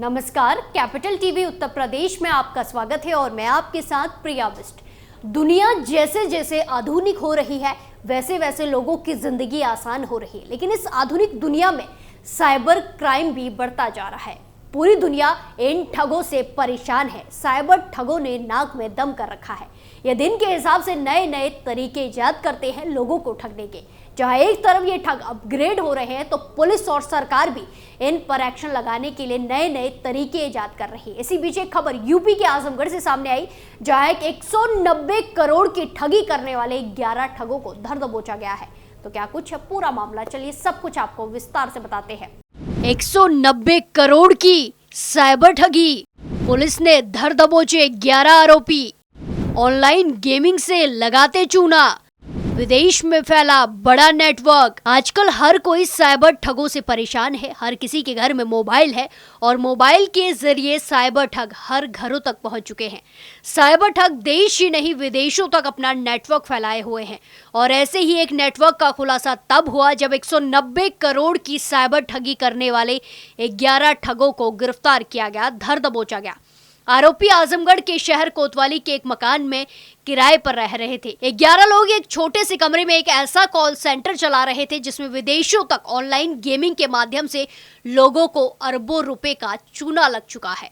नमस्कार, capital TV Uttar Pradesh में आपका स्वागत है और मैं आपके साथ प्रिया बिस्ट। दुनिया जैसे जैसे आधुनिक हो रही है वैसे वैसे लोगों की जिंदगी आसान हो रही है, लेकिन इस आधुनिक दुनिया में साइबर क्राइम भी बढ़ता जा रहा है। पूरी दुनिया इन ठगों से परेशान है। साइबर ठगों ने नाक में दम कर रखा है। ये दिन के हिसाब से नए नए तरीके इजाद करते हैं लोगों को ठगने के। जहां एक तरफ ये ठग अपग्रेड हो रहे हैं तो पुलिस और सरकार भी इन पर एक्शन लगाने के लिए नए नए तरीके इजाद कर रही है। इसी बीच एक खबर यूपी के आजमगढ़ से सामने आई, जहां एक 190 करोड़ की ठगी करने वाले 11 ठगों को धर दबोचा गया है। तो क्या कुछ है पूरा मामला, चलिए सब कुछ आपको विस्तार से बताते हैं। 190 करोड़ की साइबर ठगी, पुलिस ने धर दबोचे 11 आरोपी। ऑनलाइन गेमिंग से लगाते चूना, विदेश में फैला बड़ा नेटवर्क। आजकल हर कोई साइबर ठगों से परेशान है। हर किसी के घर में मोबाइल है और मोबाइल के जरिए साइबर ठग हर घरों तक पहुंच चुके हैं। साइबर ठग देश ही नहीं विदेशों तक अपना नेटवर्क फैलाए हुए हैं और ऐसे ही एक नेटवर्क का खुलासा तब हुआ जब 190 करोड़ की साइबर ठगी करने वाले 11 ठगों को गिरफ्तार किया गया, धर दबोचा गया। आरोपी आजमगढ़ के शहर कोतवाली के एक मकान में किराए पर रह रहे थे। 11 लोग एक छोटे से कमरे में एक ऐसा कॉल सेंटर चला रहे थे जिसमें विदेशों तक ऑनलाइन गेमिंग के माध्यम से लोगों को अरबों रुपए का चूना लग चुका है।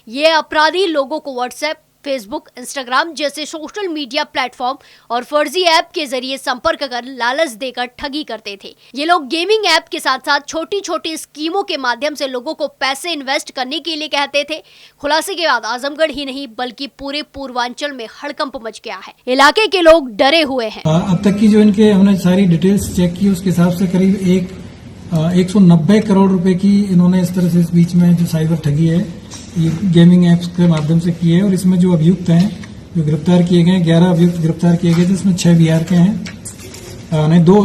ये अपराधी लोगों को व्हाट्सएप, फेसबुक, इंस्टाग्राम जैसे सोशल मीडिया प्लेटफॉर्म और फर्जी ऐप के जरिए संपर्क कर लालच देकर ठगी करते थे। ये लोग गेमिंग ऐप के साथ साथ छोटी छोटी स्कीमों के माध्यम से लोगों को पैसे इन्वेस्ट करने के लिए कहते थे। खुलासे के बाद आजमगढ़ ही नहीं बल्कि पूरे पूर्वांचल में हड़कंप मच गया है। इलाके के लोग डरे हुए हैं। अब तक की जो इनके हमने सारी डिटेल्स चेक की उसके हिसाब से करीब 190 करोड़ रुपए की इन्होंने इस तरह से इस बीच में जो साइबर ठगी है ये गेमिंग ऐप्स के माध्यम से की है। और इसमें जो अभियुक्त हैं जो गिरफ्तार किए गए 11 अभियुक्त गिरफ्तार किए गए, जिसमें 6 बिहार के हैं, नहीं 2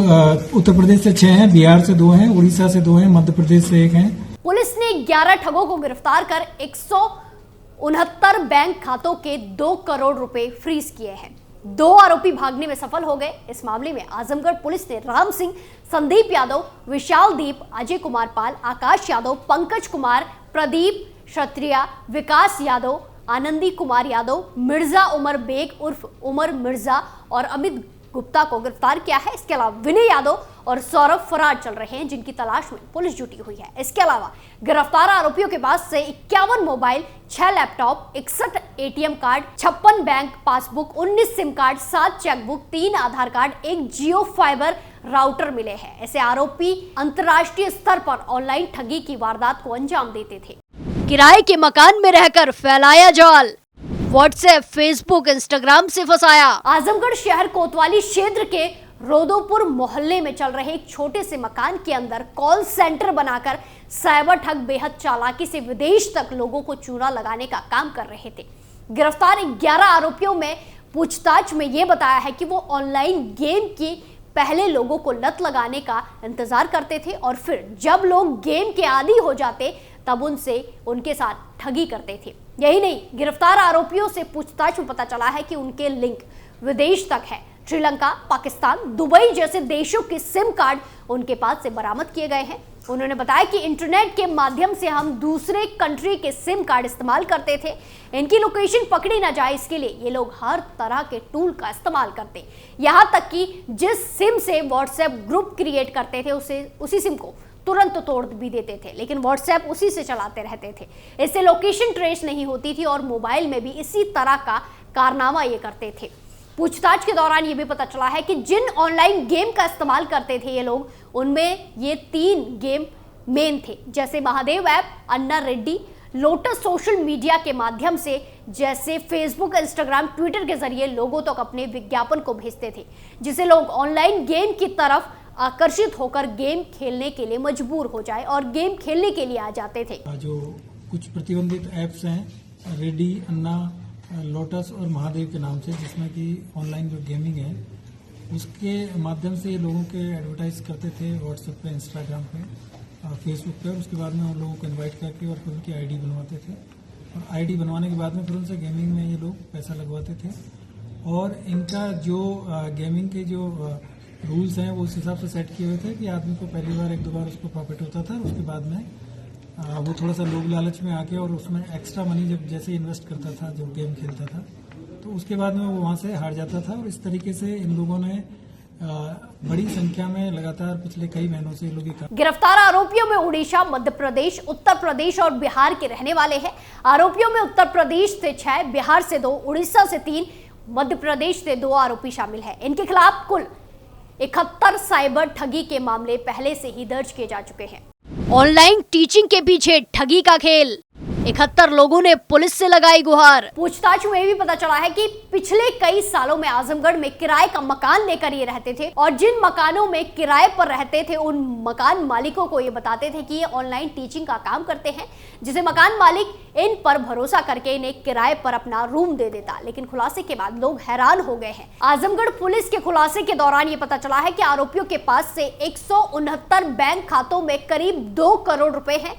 उत्तर प्रदेश से 6 हैं, बिहार से 2 हैं, उड़ीसा से 2 हैं, मध्य प्रदेश से 1 हैं। पुलिस ने 11 ठगों को गिरफ्तार कर 169 बैंक खातों के 2 करोड़ रुपए फ्रीज किए हैं। 2 आरोपी भागने में सफल हो गए। इस मामले में आजमगढ़ पुलिस ने राम सिंह, संदीप यादव, विशाल दीप, अजय कुमार पाल, आकाश यादव, पंकज कुमार, प्रदीप क्षत्रिया, विकास यादव, आनंदी कुमार यादव, मिर्जा उमर बेग उर्फ उमर मिर्जा और अमित गुप्ता को गिरफ्तार किया है। इसके अलावा विनय यादव और सौरभ फरार चल रहे हैं, जिनकी तलाश में पुलिस जुटी हुई है। इसके अलावा गिरफ्तार आरोपियों के पास से 51 mobile, 6 laptop, 61 ATM card, 56 bank passbook, 19 SIM card, 7 chequebook, 3 आधार कार्ड, 1 जियो फाइबर राउटर मिले हैं। ऐसे आरोपी अंतर्राष्ट्रीय स्तर पर ऑनलाइन ठगी की वारदात को अंजाम देते थे। किराए के मकान में रहकर फैलाया जाल, व्हाट्सएप, फेसबुक, इंस्टाग्राम से फंसाया। आजमगढ़ शहर कोतवाली क्षेत्र के रोदोपुर मोहल्ले में चल रहे एक छोटे से मकान के अंदर कॉल सेंटर बनाकर साइबर ठग बेहद चालाकी से विदेश तक लोगों को चूना लगाने का काम कर रहे थे। गिरफ्तार 11 आरोपियों में पूछताछ में ये बताया है कि वो ऑनलाइन गेम की पहले लोगों को लत लगाने का इंतजार करते थे और फिर जब लोग गेम के आदी हो जाते तब उनके साथ ठगी करते थे। यही नहीं, गिरफ्तार आरोपियों से पूछताछ में पता चला है कि उनके लिंक विदेश तक है। श्रीलंका, पाकिस्तान, दुबई जैसे देशों के सिम कार्ड उनके पास से बरामद किए गए हैं। उन्होंने बताया कि इंटरनेट के माध्यम से हम दूसरे कंट्री के सिम कार्ड इस्तेमाल करते थे। इनकी लोकेशन पकड़ी ना जाए इसके लिए ये लोग हर तरह के टूल का इस्तेमाल करते, यहाँ तक कि जिस सिम से व्हाट्सएप ग्रुप क्रिएट करते थे उसी सिम को तुरंत तोड़ भी देते थे, लेकिन व्हाट्सएप उसी से चलाते रहते थे। इससे लोकेशन ट्रेस नहीं होती थी और मोबाइल में भी इसी तरह का कारनामा ये करते थे। पूछताछ के दौरान ये भी पता चला है कि जिन ऑनलाइन गेम का इस्तेमाल करते थे ये लोग, उनमें ये 3 गेम मेन थे, जैसे महादेव ऐप, अन्ना रेड्डी, लोटस सोशल मीडिया के माध्यम से जैसे फेसबुक, इंस्टाग्राम, ट्विटर के जरिए लोगों तक अपने विज्ञापन को भेजते थे, जिससे लोग ऑनलाइन गेम की तरफ आकर्षित होकर गेम खेलने के लिए मजबूर हो जाए और गेम खेलने के लिए आ जाते थे। जो कुछ प्रतिबंधित ऐप्स हैं, रेडी, अन्ना, लोटस और महादेव के नाम से, जिसमें कि ऑनलाइन जो गेमिंग है उसके माध्यम से ये लोगों के एडवर्टाइज करते थे व्हाट्सएप पे, इंस्टाग्राम पे, फेसबुक पे। और उसके बाद में उन लोगों को इनवाइट करके और फिर उनकी आईडी बनवाते थे और आईडी बनवाने के बाद में फिर उनसे गेमिंग में ये लोग पैसा लगवाते थे। और इनका जो गेमिंग के जो रूल्स हैं वो उस हिसाब से सेट किए हुए थे कि आदमी को पहली बार 1-2 बार उसको प्रॉफिट होता था, उसके बाद में वो थोड़ा सा लोभ लालच में आके और उसमें एक्स्ट्रा मनी जब जैसे इन्वेस्ट करता था, जब गेम खेलता था, तो उसके बाद में वो वहाँ से हार जाता था। और इस तरीके से इन लोगों ने बड़ी संख्या में लगातार पिछले कई महीनों से लोग गिरफ्तार आरोपियों में उड़ीसा, मध्य प्रदेश, उत्तर प्रदेश और बिहार के रहने वाले हैं। आरोपियों में उत्तर प्रदेश से 6, बिहार से 2, उड़ीसा से 3, मध्य प्रदेश से 2 आरोपी शामिल हैं। इनके खिलाफ कुल 71 साइबर ठगी के मामले पहले से ही दर्ज किए जा चुके हैं। ऑनलाइन टीचिंग के पीछे ठगी का खेल, 71 लोगों ने पुलिस से लगाई गुहार। पूछताछ में भी पता चला है कि पिछले कई सालों में आजमगढ़ में किराए का मकान लेकर ये रहते थे और जिन मकानों में किराए पर रहते थे उन मकान मालिकों को ये बताते थे कि ये ऑनलाइन टीचिंग का काम करते हैं, जिसे मकान मालिक इन पर भरोसा करके इन्हें किराए पर अपना रूम दे देता। लेकिन खुलासे के बाद लोग हैरान हो गए हैं। आजमगढ़ पुलिस के खुलासे के दौरान ये पता चला है कि आरोपियों के पास से 169 बैंक खातों में करीब 2 करोड़ रुपए हैं,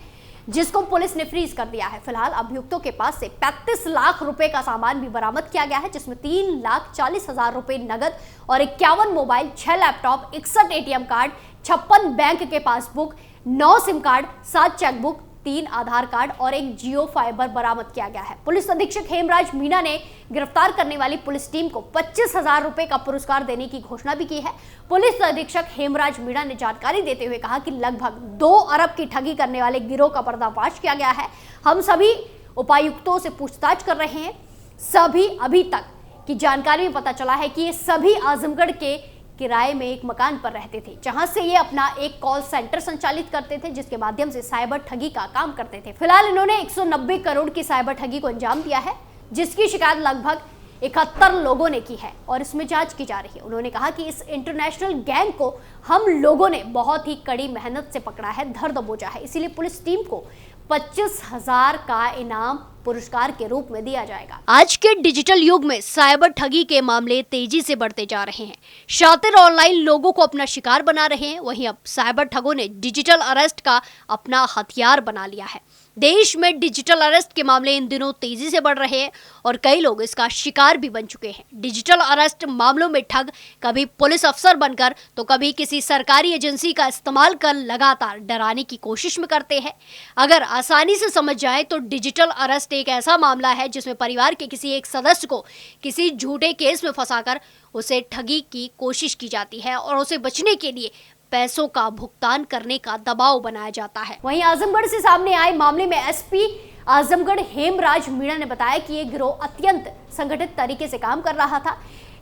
जिसको पुलिस ने फ्रीज कर दिया है। फिलहाल अभियुक्तों के पास से 35 लाख रुपए का सामान भी बरामद किया गया है, जिसमें 3,40,000 रुपए नगद और 51 mobile, 6 laptop, 61 ATM card, 56 bank के पासबुक, 9 सिम कार्ड, 7 चेकबुक, 3 आधार कार्ड और 1 जियो फाइबर बरामद किया गया है। पुलिस अधीक्षक हेमराज मीणा ने गिरफ्तार करने वाली पुलिस टीम को 25,000 रुपए का पुरस्कार देने की घोषणा भी की है। पुलिस अधीक्षक हेमराज मीणा ने जानकारी देते हुए कहा कि लगभग 2 अरब की ठगी करने वाले गिरोह का पर्दाफाश किया गया है। हम सभी उपायुक्तों से पूछताछ कर रहे हैं। सभी अभी तक की जानकारी में पता चला है कि ये सभी आजमगढ़ के किराए में एक मकान पर रहते थे, जहां से ये अपना एक कॉल सेंटर संचालित करते थे, जिसके माध्यम से साइबर ठगी का काम करते थे। फिलहाल इन्होंने 190 करोड़ की साइबर ठगी को अंजाम दिया है, जिसकी शिकायत लगभग 71 लोगों ने की है और इसमें जांच की जा रही है। उन्होंने कहा कि इस इंटरनेशनल गैंग को हम लोगों ने बहुत ही कड़ी मेहनत से पकड़ा है, धर दबोचा है, इसीलिए पुलिस टीम को 25,000 का इनाम पुरस्कार के रूप में दिया जाएगा। आज के डिजिटल युग में साइबर ठगी के मामले तेजी से बढ़ते जा रहे हैं। शातिर ऑनलाइन लोगों को अपना शिकार बना रहे हैं, वहीं अब साइबर ठगों ने डिजिटल अरेस्ट का अपना हथियार बना लिया है। देश में डिजिटल अरेस्ट के मामले इन दिनों तेजी से बढ़ रहे हैं और कई लोग इसका शिकार भी बन चुके हैं। डिजिटल अरेस्ट मामलों में ठग कभी पुलिस अफसर बनकर तो कभी किसी सरकारी एजेंसी का इस्तेमाल कर लगातार डराने की कोशिश में करते हैं। अगर आसानी से समझ जाए तो डिजिटल अरेस्ट एक ऐसा मामला है जिसमें परिवार के किसी एक सदस्य को किसी झूठे केस में फंसाकर उसे ठगी की कोशिश की जाती है और उसे बचने के लिए पैसों का भुगतान करने का दबाव बनाया जाता है। वहीं आजमगढ़ से सामने आए मामले में एसपी आजमगढ़ हेमराज मीणा ने बताया कि ये गिरोह अत्यंत संगठित तरीके से काम कर रहा था।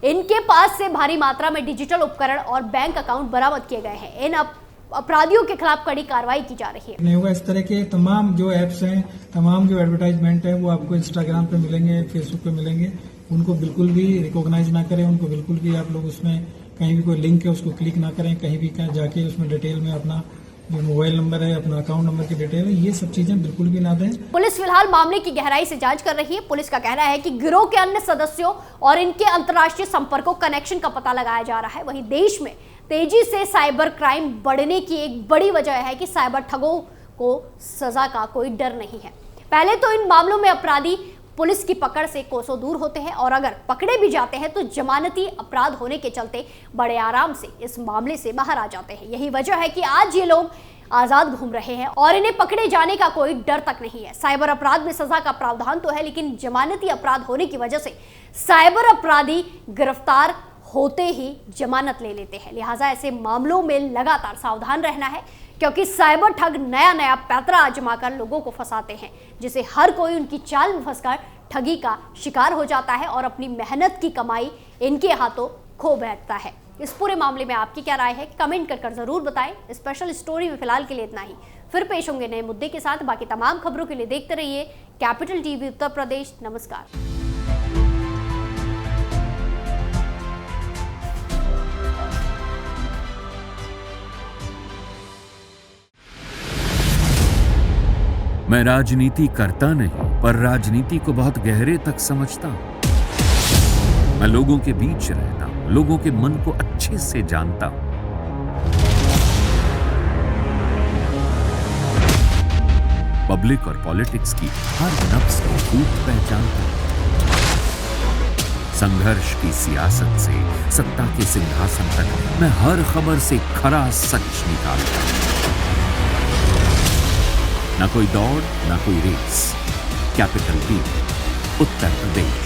इनके पास से भारी मात्रा में डिजिटल उपकरण और बैंक अकाउंट बरामद किए गए हैं। इन अपराधियों के खिलाफ कड़ी कार्रवाई की जा रही है। नहीं होगा, इस तरह के तमाम जो एप्स हैं, तमाम जो एडवर्टाइजमेंट है वो आपको इंस्टाग्राम पे मिलेंगे, फेसबुक पे मिलेंगे। उनको बिल्कुल भी रिकॉग्नाइज ना करें, उनको बिल्कुल भी आप लोग उसमें कहीं भी कोई लिंक है उसको क्लिक ना करें, कहीं भी जाके उसमें डिटेल में अपना जो मोबाइल नंबर है, अपना अकाउंट नंबर की डिटेल है, ये सब चीजें बिल्कुल भी ना दें। पुलिस फिलहाल मामले की गहराई से जांच कर रही है। पुलिस का कहना है कि गिरोह के अन्य सदस्यों और इनके अंतर्राष्ट्रीय संपर्कों कनेक्शन का पता लगाया जा रहा है। वहीं देश में तेजी से साइबर क्राइम बढ़ने की एक बड़ी वजह है कि साइबर ठगों को सजा का कोई डर नहीं है। पहले तो इन मामलों में अपराधी पुलिस की पकड़ से कोसों दूर होते हैं और अगर पकड़े भी जाते हैं तो जमानती अपराध होने के चलते बड़े आराम से इस मामले से बाहर आ जाते हैं। यही वजह है कि आज ये लोग आजाद घूम रहे हैं और इन्हें पकड़े जाने का कोई डर तक नहीं है। साइबर अपराध में सजा का प्रावधान तो है, लेकिन जमानती अपराध होने की वजह से साइबर अपराधी गिरफ्तार होते ही जमानत ले लेते हैं। लिहाजा ऐसे मामलों में लगातार सावधान रहना है, क्योंकि साइबर ठग नया नया पैतरा आजमाकर लोगों को फंसाते हैं, जिसे हर कोई उनकी चाल में फंसकर ठगी का शिकार हो जाता है और अपनी मेहनत की कमाई इनके हाथों खो बैठता है। इस पूरे मामले में आपकी क्या राय है, कमेंट कर जरूर बताएं। स्पेशल स्टोरी में फिलहाल के लिए इतना ही, फिर पेश होंगे नए मुद्दे के साथ। बाकी तमाम खबरों के लिए देखते रहिए कैपिटल टीवी उत्तर प्रदेश। नमस्कार। मैं राजनीति करता नहीं, पर राजनीति को बहुत गहरे तक समझता हूं। मैं लोगों के बीच रहता हूं, लोगों के मन को अच्छे से जानता हूं। पब्लिक और पॉलिटिक्स की हर नब्ज को खूब पहचानता हूं। संघर्ष की सियासत से सत्ता के सिंहासन तक मैं हर खबर से खरा सच निकालता हूं। ना कोई दौड़, ना कोई race. Capital B, Uttar Pradesh.